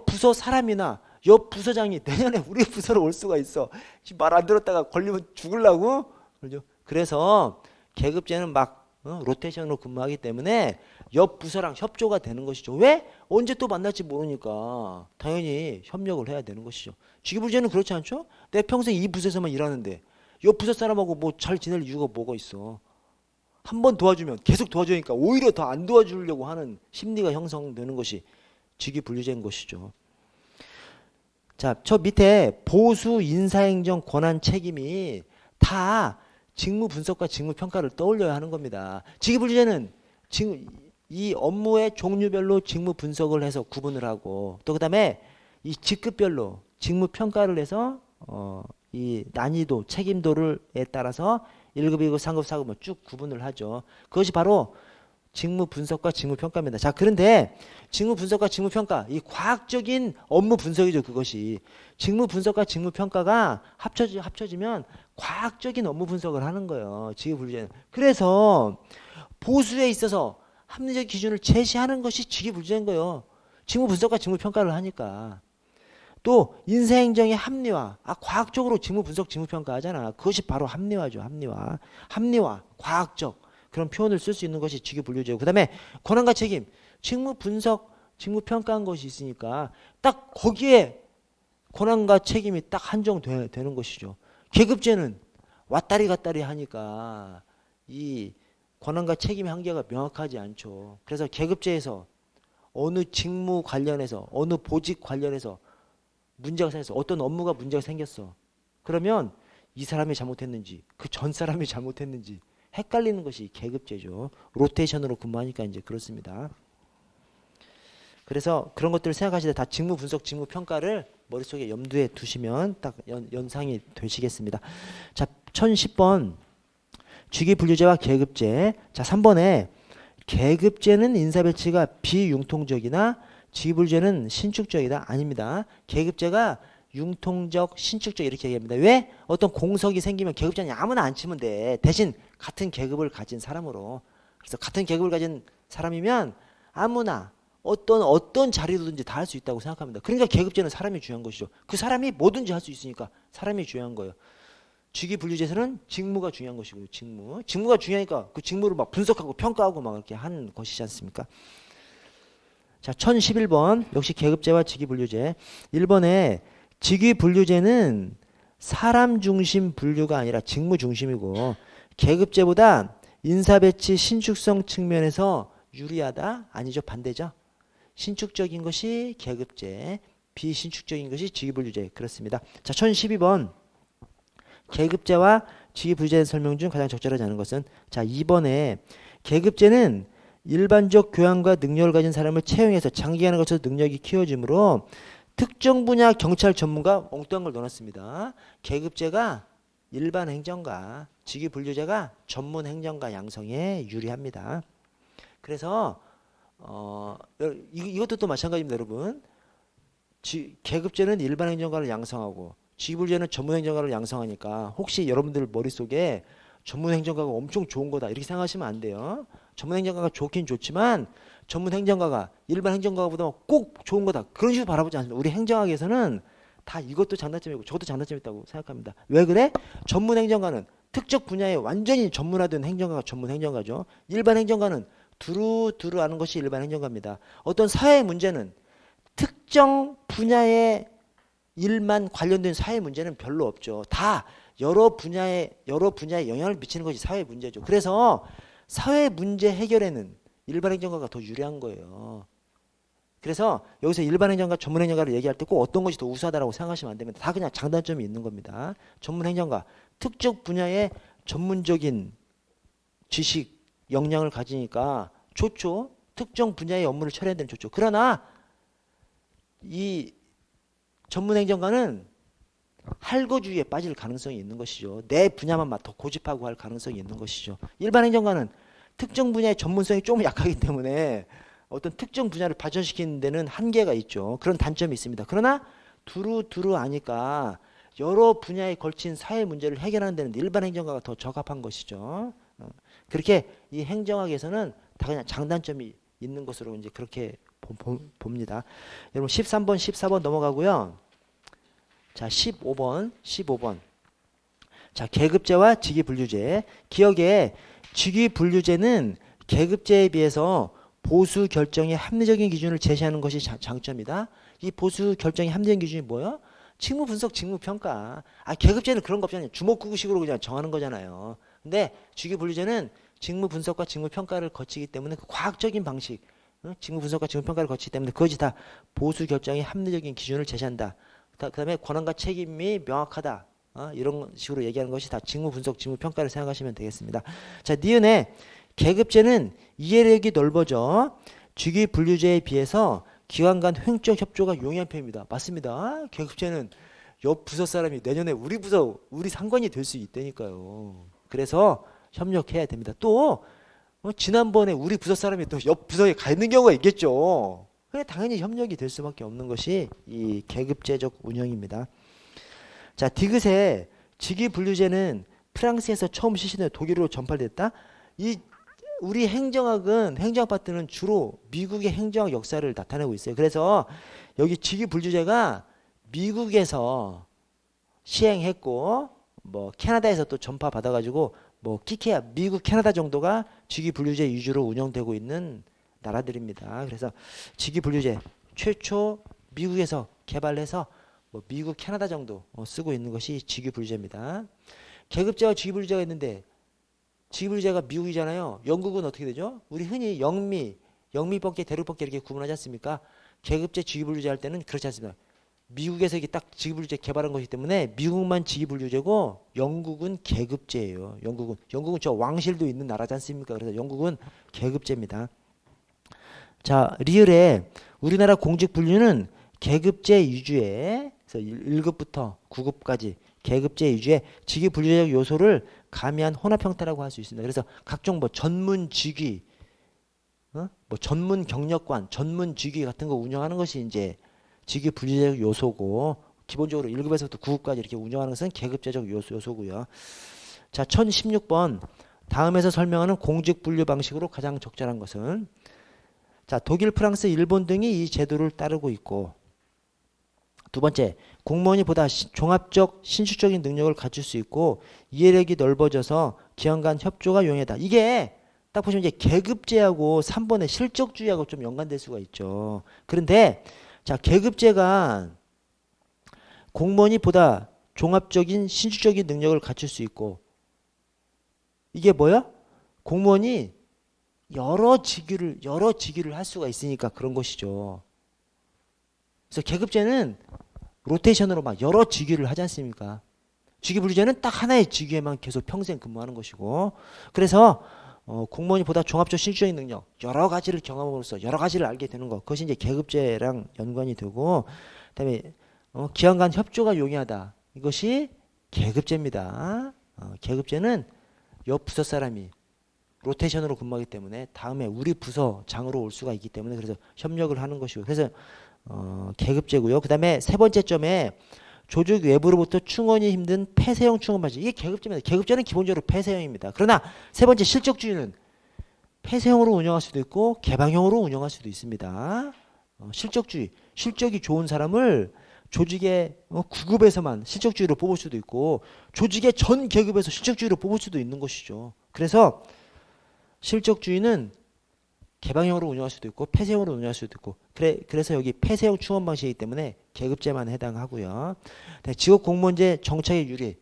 부서 사람이나 옆 부서장이 내년에 우리 부서로 올 수가 있어. 말 안 들었다가 걸리면 죽으려고. 그렇죠? 그래서 계급제는 막 로테이션으로 근무하기 때문에 옆 부서랑 협조가 되는 것이죠. 왜? 언제 또 만날지 모르니까 당연히 협력을 해야 되는 것이죠. 직위분리제는 그렇지 않죠? 내 평생 이 부서에서만 일하는데 옆 부서 사람하고 뭐 잘 지낼 이유가 뭐가 있어. 한 번 도와주면 계속 도와주니까 오히려 더 안 도와주려고 하는 심리가 형성되는 것이 직위분리제인 것이죠. 자, 저 밑에 보수 인사행정 권한 책임이 다 직무 분석과 직무 평가를 떠올려야 하는 겁니다. 직위분리제는 이 업무의 종류별로 직무 분석을 해서 구분을 하고, 또 그다음에 이 직급별로 직무 평가를 해서 이 난이도, 책임도를에 따라서 1급, 2급, 3급, 4급 쭉 구분을 하죠. 그것이 바로 직무 분석과 직무 평가입니다. 자, 그런데 직무 분석과 직무 평가, 이 과학적인 업무 분석이죠. 그것이 직무 분석과 직무 평가가 합쳐지면 과학적인 업무 분석을 하는 거예요. 직위분리제는. 그래서 보수에 있어서 합리적 기준을 제시하는 것이 직위분리제인 거예요. 직무 분석과 직무 평가를 하니까. 또 인사행정의 합리화, 과학적으로 직무 분석, 직무 평가 하잖아. 그것이 바로 합리화죠. 합리화, 과학적 그런 표현을 쓸 수 있는 것이 직위분리제고, 그 다음에 권한과 책임, 직무 분석, 직무 평가한 것이 있으니까 딱 거기에 권한과 책임이 딱 한정되는 것이죠. 계급제는 왔다리 갔다리 하니까 이 권한과 책임의 한계가 명확하지 않죠. 그래서 계급제에서 어느 직무 관련해서 어느 보직 관련해서 문제가 생겼어. 어떤 업무가 문제가 생겼어. 그러면 이 사람이 잘못했는지 그 전 사람이 잘못했는지 헷갈리는 것이 계급제죠. 로테이션으로 근무하니까 이제 그렇습니다. 그래서 그런 것들을 생각하실 때 다 직무 분석, 직무 평가를 머릿속에 염두에 두시면 딱 연상이 되시겠습니다. 자, 1010번 직위 분류제와 계급제. 자, 3번에 계급제는 인사배치가 비융통적이나 직위 분류제는 신축적이다. 아닙니다. 계급제가 융통적, 신축적 이렇게 얘기합니다. 왜? 어떤 공석이 생기면 계급제는 아무나 앉히면 돼. 대신 같은 계급을 가진 사람으로. 그래서 같은 계급을 가진 사람이면 아무나 어떤 자리로든지 다 할 수 있다고 생각합니다. 그러니까 계급제는 사람이 중요한 것이죠. 그 사람이 뭐든지 할 수 있으니까 사람이 중요한 거예요. 직위 분류제에서는 직무가 중요한 것이고요. 직무가 중요하니까 그 직무를 막 분석하고 평가하고 막 이렇게 한 것이지 않습니까? 자, 1011번 역시 계급제와 직위 분류제. 1번에 직위 분류제는 사람 중심 분류가 아니라 직무 중심이고 계급제보다 인사배치 신축성 측면에서 유리하다? 아니죠. 반대죠. 신축적인 것이 계급제, 비신축적인 것이 직위분류제. 그렇습니다. 자, 1012번 계급제와 직위분류제 설명 중 가장 적절하지 않은 것은 자, 2번에 계급제는 일반적 교양과 능력을 가진 사람을 채용해서 장기간에 걸쳐서 능력이 키워지므로 특정 분야 경찰 전문가 엉뚱한 걸 넣어놨습니다. 계급제가 일반 행정가, 직위분류제가 전문 행정가 양성에 유리합니다. 그래서 이것도 또 마찬가지입니다, 여러분. 계급제는 일반 행정가를 양성하고 직위분류제는 전문 행정가를 양성하니까 혹시 여러분들 머릿속에 전문 행정가가 엄청 좋은 거다 이렇게 생각하시면 안 돼요. 전문 행정가가 좋긴 좋지만 전문 행정가가 일반 행정가보다 꼭 좋은 거다 그런 식으로 바라보지 않습니다. 우리 행정학에서는 다 이것도 장단점이고 저것도 장단점이 있다고 생각합니다. 왜 그래? 전문 행정가는 특정 분야에 완전히 전문화된 행정가가 전문 행정가죠. 일반 행정가는 두루두루 아는 것이 일반 행정가입니다. 어떤 사회 문제는 특정 분야의 일만 관련된 사회 문제는 별로 없죠. 다 여러 분야에 영향을 미치는 것이 사회 문제죠. 그래서 사회 문제 해결에는 일반 행정가가 더 유리한 거예요. 그래서 여기서 일반 행정가, 전문 행정가를 얘기할 때 꼭 어떤 것이 더 우수하다고 생각하시면 안 됩니다. 다 그냥 장단점이 있는 겁니다. 전문 행정가, 특정 분야의 전문적인 지식, 역량을 가지니까 좋죠. 특정 분야의 업무를 처리해야 되는 좋죠. 그러나 이 전문 행정가는 할거주의에 빠질 가능성이 있는 것이죠. 내 분야만 더 고집하고 할 가능성이 있는 것이죠. 일반 행정가는 특정 분야의 전문성이 좀 약하기 때문에 어떤 특정 분야를 발전시키는 데는 한계가 있죠. 그런 단점이 있습니다. 그러나 두루두루 아니까 여러 분야에 걸친 사회 문제를 해결하는 데는 일반 행정가가 더 적합한 것이죠. 그렇게 이 행정학에서는 다 그냥 장단점이 있는 것으로 이제 그렇게 봅니다. 여러분 13번, 14번 넘어가고요. 자, 15번. 자, 계급제와 직위분류제. 기억에 직위분류제는 계급제에 비해서 보수 결정의 합리적인 기준을 제시하는 것이 장점이다. 이 보수 결정의 합리적인 기준이 뭐예요? 직무 분석, 직무 평가. 계급제는 그런 거 없잖아요. 주먹구구식으로 그냥 정하는 거잖아요. 근데 직위분류제는 직무 분석과 직무 평가를 거치기 때문에 그 과학적인 방식, 직무 분석과 직무 평가를 거치기 때문에 그것이 다 보수 결정의 합리적인 기준을 제시한다. 그다음에 권한과 책임이 명확하다. 이런 식으로 얘기하는 것이 다 직무 분석, 직무 평가를 생각하시면 되겠습니다. 자, 니은에 계급제는 이해력이 넓어져 직위분류제에 비해서 기관 간 횡적 협조가 용이한 편입니다. 맞습니다. 계급제는 옆 부서 사람이 내년에 우리 부서, 우리 상관이 될 수 있다니까요. 그래서 협력해야 됩니다. 또 지난번에 우리 부서 사람이 또 옆 부서에 가 있는 경우가 있겠죠. 그래 당연히 협력이 될 수밖에 없는 것이 이 계급제적 운영입니다. 자, 디귿의 직위분류제는 프랑스에서 처음 실시된 독일어로 전파됐다. 이 우리 행정학 파트는 주로 미국의 행정학 역사를 나타내고 있어요. 그래서 여기 직위분류제가 미국에서 시행했고 뭐 캐나다에서 또 전파 받아가지고 뭐 끼케야 미국, 캐나다 정도가 직위분류제 위주로 운영되고 있는 나라들입니다. 그래서 직위분류제 최초 미국에서 개발해서 뭐 미국, 캐나다 정도 쓰고 있는 것이 직위분류제입니다. 계급제와 직위분류제가 있는데 직위분류제가 미국이잖아요. 영국은 어떻게 되죠? 우리 흔히 영미법계, 대륙법계 이렇게 구분하지 않습니까? 계급제, 직위분류제 할 때는 그렇지 않습니다. 미국에서 이게 딱 직위분류제 개발한 것이기 때문에 미국만 직위분류제고 영국은 계급제예요. 영국은 저 왕실도 있는 나라지 않습니까? 그래서 영국은 계급제입니다. 자, 리을에 우리나라 공직 분류는 계급제 위주의, 그래서 1급부터 9급까지 계급제 위주의 직위 분류적 요소를 가미한 혼합 형태라고 할 수 있습니다. 그래서 각종 뭐 전문 직위, 뭐 전문 경력관, 전문 직위 같은 거 운영하는 것이 이제 직위 분류적 요소고, 기본적으로 1급에서부터 9급까지 이렇게 운영하는 것은 계급제적 요소고요. 자, 1016번 다음에서 설명하는 공직 분류 방식으로 가장 적절한 것은, 자, 독일, 프랑스, 일본 등이 이 제도를 따르고 있고, 두 번째, 공무원이 보다 종합적 신수적인 능력을 갖출 수 있고 이해력이 넓어져서 기관 간 협조가 용이하다. 이게 딱 보시면 이제 계급제하고 3번의 실적주의하고 좀 연관될 수가 있죠. 그런데 자, 계급제가 공무원이 보다 종합적인 신수적인 능력을 갖출 수 있고, 이게 뭐야? 공무원이 여러 직위를 할 수가 있으니까 그런 것이죠. 그래서 계급제는 로테이션으로 막 여러 직위를 하지 않습니까? 직위분류제는 딱 하나의 직위에만 계속 평생 근무하는 것이고, 그래서 공무원이 보다 종합적 신주적인 능력, 여러 가지를 경험으로써 여러 가지를 알게 되는 것, 그것이 이제 계급제랑 연관이 되고, 그다음에 기관 간 협조가 용이하다. 이것이 계급제입니다. 계급제는 옆 부서 사람이 로테이션으로 근무하기 때문에 다음에 우리 부서 장으로 올 수가 있기 때문에 그래서 협력을 하는 것이고, 그래서 계급제고요. 그 다음에 세 번째 점에 조직 외부로부터 충원이 힘든 폐쇄형 충원 방식. 이게 계급제입니다. 계급제는 기본적으로 폐쇄형입니다. 그러나 세 번째 실적주의는 폐쇄형으로 운영할 수도 있고 개방형으로 운영할 수도 있습니다. 실적주의, 실적이 좋은 사람을 조직의 9급에서만 실적주의로 뽑을 수도 있고 조직의 전 계급에서 실적주의로 뽑을 수도 있는 것이죠. 그래서 실적주의는 개방형으로 운영할 수도 있고 폐쇄형으로 운영할 수도 있고, 그래서 여기 폐쇄형 충원 방식이기 때문에 계급제만 해당하고요. 직업 공무원제 정착의 유리,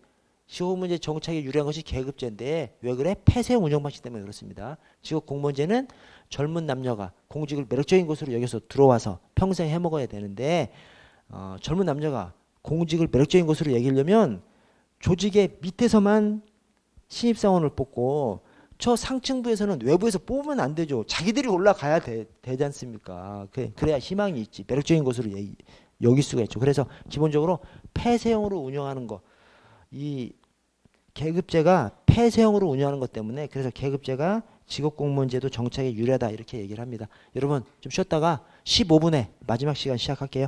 직업 공무원제 정착에 유리한 것이 계급제인데 왜 그래? 폐쇄형 운영 방식 때문에 그렇습니다. 직업 공무원제는 젊은 남녀가 공직을 매력적인 곳으로 여기서 들어와서 평생 해먹어야 되는데, 젊은 남녀가 공직을 매력적인 곳으로 여기려면 조직의 밑에서만 신입사원을 뽑고 저 상층부에서는 외부에서 뽑으면 안 되죠. 자기들이 올라가야 되지 않습니까? 그래야 희망이 있지. 매력적인 것으로 여길 수가 있죠. 그래서 기본적으로 폐쇄형으로 운영하는 거, 이 계급제가 폐쇄형으로 운영하는 것 때문에 그래서 계급제가 직업공무원제도 정착에 유리하다 이렇게 얘기를 합니다. 여러분 좀 쉬었다가 15분에 마지막 시간 시작할게요.